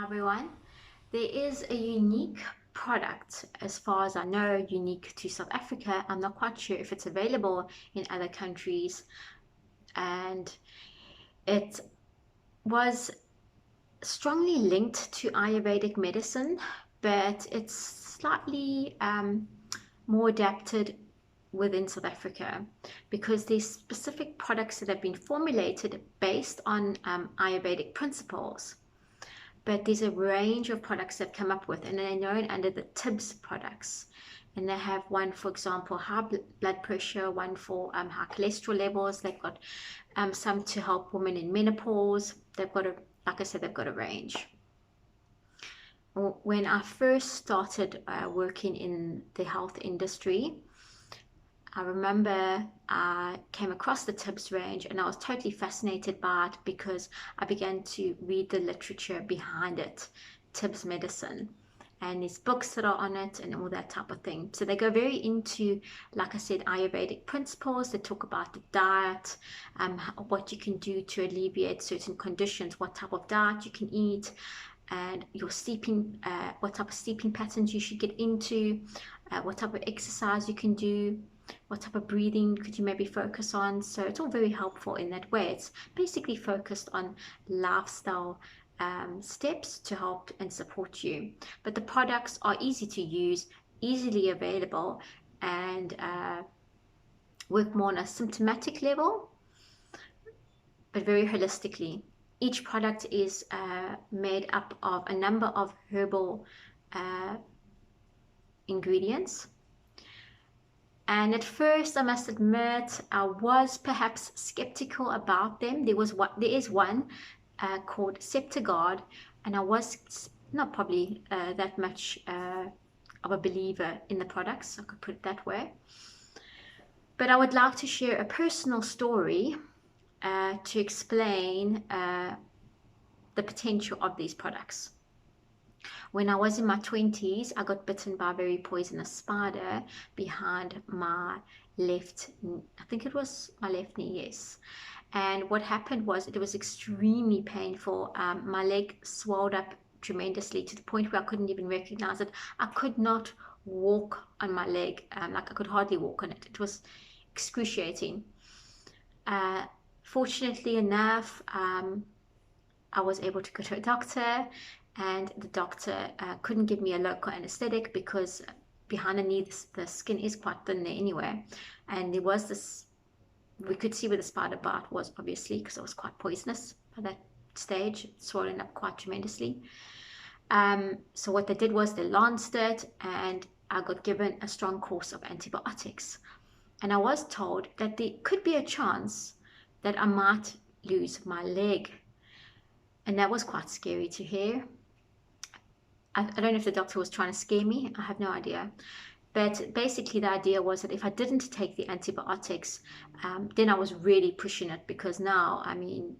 everyone. There is a unique product, as far as I know, unique to South Africa. I'm not quite sure if it's available in other countries, and it was strongly linked to Ayurvedic medicine, but it's slightly more adapted within South Africa because there's specific products that have been formulated based on Ayurvedic principles. But there's a range of products that come up with, and they're known under the Tibbs products. And they have one, for example, high blood pressure, one for high cholesterol levels. They've got some to help women in menopause. They've got like I said, they've got a range. When I first started working in the health industry, I remember I came across the Tibbs range and I was totally fascinated by it because I began to read the literature behind it, Tibbs Medicine, and these books that are on it and all that type of thing. So they go very into, like I said, Ayurvedic principles. They talk about the diet, what you can do to alleviate certain conditions, what type of diet you can eat, and your sleeping, what type of sleeping patterns you should get into, what type of exercise you can do, what type of breathing could you maybe focus on. So it's all very helpful in that way. It's basically focused on lifestyle steps to help and support you. But the products are easy to use, easily available, and work more on a symptomatic level, but very holistically. Each product is made up of a number of herbal ingredients. And at first, I must admit, I was perhaps skeptical about them. There is one called Septigard, and I was not probably that much of a believer in the products, I could put it that way. But I would like to share a personal story to explain the potential of these products. When I was in my 20s, I got bitten by a very poisonous spider behind my left, I think it was my left knee, yes. And what happened was it was extremely painful. My leg swelled up tremendously to the point where I couldn't even recognize it. I could not walk on my leg, like I could hardly walk on it. It was excruciating. Fortunately enough, I was able to go to a doctor, and the doctor couldn't give me a local anesthetic because behind the knee the skin is quite thin there anyway, and there was this, we could see where the spider bite was, obviously, because it was quite poisonous by that stage, swollen up quite tremendously. So what they did was they lanced it, and I got given a strong course of antibiotics, and I was told that there could be a chance that I might lose my leg, and that was quite scary to hear. I don't know if the doctor was trying to scare me. I have no idea. But basically the idea was that if I didn't take the antibiotics, then I was really pushing it, because now, I mean,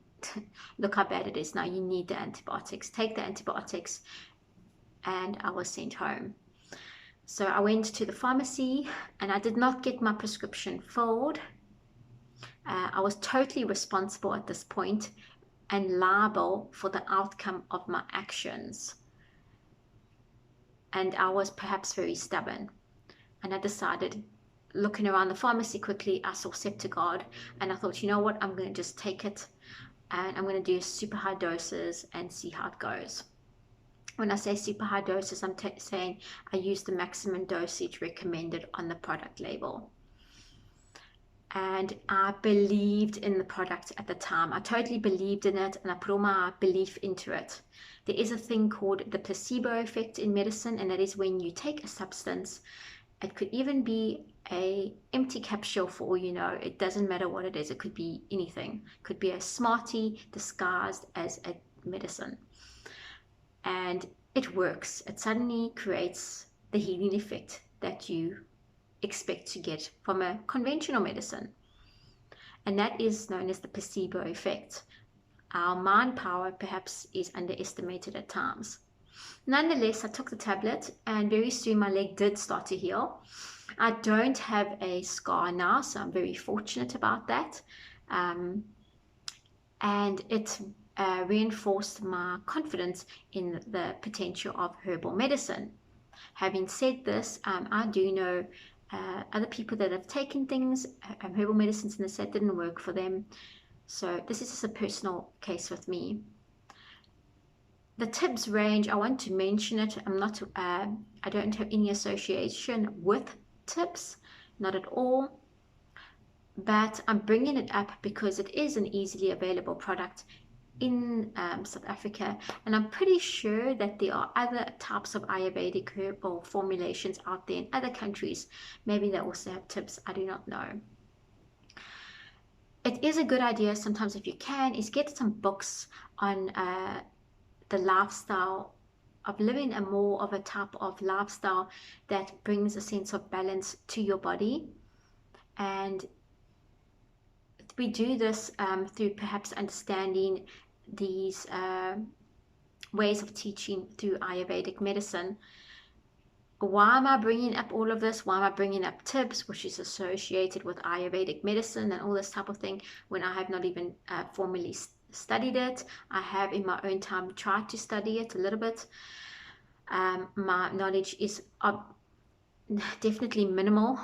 look how bad it is now. You need the antibiotics. Take the antibiotics. And I was sent home. So I went to the pharmacy and I did not get my prescription filled. I was totally responsible at this point and liable for the outcome of my actions. And I was perhaps very stubborn. And I decided, looking around the pharmacy quickly, I saw Septigard, and I thought, you know what, I'm going to just take it, and I'm going to do super high doses and see how it goes. When I say super high doses, I'm saying I use the maximum dosage recommended on the product label. And I believed in the product at the time. I totally believed in it, and I put all my belief into it. There is a thing called the placebo effect in medicine, and that is when you take a substance. It could even be an empty capsule for all you know. It doesn't matter what it is. It could be anything. It could be a Smartie disguised as a medicine. And it works. It suddenly creates the healing effect that you expect to get from a conventional medicine. And that is known as the placebo effect. Our mind power perhaps is underestimated at times. Nonetheless, I took the tablet, and very soon my leg did start to heal. I don't have a scar now, so I'm very fortunate about that. And it reinforced my confidence in the potential of herbal medicine. Having said this, I do know other people that have taken things, herbal medicines, and they said didn't work for them. So this is just a personal case with me. The Tibbs range, I want to mention it. I don't have any association with Tibbs, not at all. But I'm bringing it up because it is an easily available product in South Africa, and I'm pretty sure that there are other types of Ayurvedic herbal formulations out there in other countries. Maybe they also have Tibbs, I do not know. It is a good idea sometimes, if you can, is get some books on the lifestyle of living a more of a type of lifestyle that brings a sense of balance to your body. And we do this through perhaps understanding these ways of teaching through Ayurvedic medicine. Why am I bringing up all of this? Why am I bringing up Tibbs, which is associated with Ayurvedic medicine and all this type of thing, when I have not even formally studied it? I have in my own time tried to study it a little bit. My knowledge is definitely minimal.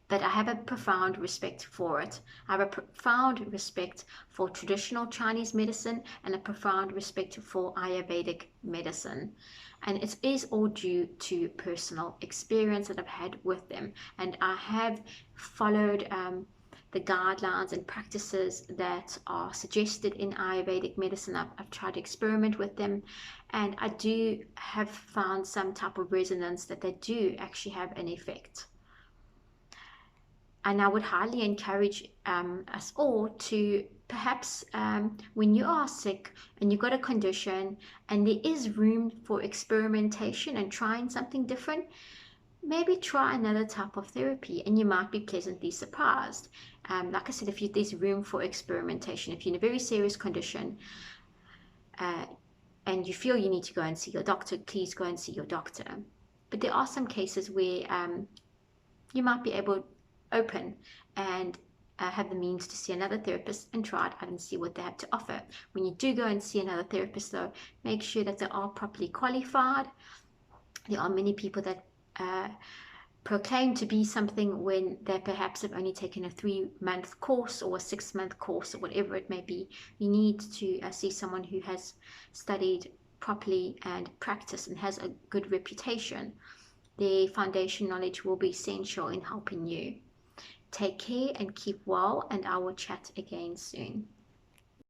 But I have a profound respect for it. I have a profound respect for traditional Chinese medicine and a profound respect for Ayurvedic medicine. And it is all due to personal experience that I've had with them. And I have followed the guidelines and practices that are suggested in Ayurvedic medicine. I've tried to experiment with them, and I do have found some type of resonance that they do actually have an effect. And I would highly encourage us all to perhaps when you are sick and you've got a condition and there is room for experimentation and trying something different, maybe try another type of therapy and you might be pleasantly surprised. Like I said, if there's room for experimentation, if you're in a very serious condition and you feel you need to go and see your doctor, please go and see your doctor. But there are some cases where you might be able open and have the means to see another therapist and try it out and see what they have to offer. When you do go and see another therapist, though, make sure that they are properly qualified. There are many people that proclaim to be something when they perhaps have only taken a 3-month course or a 6-month course or whatever it may be. You need to see someone who has studied properly and practiced and has a good reputation. Their foundation knowledge will be essential in helping you. Take care and keep well, and I will chat again soon.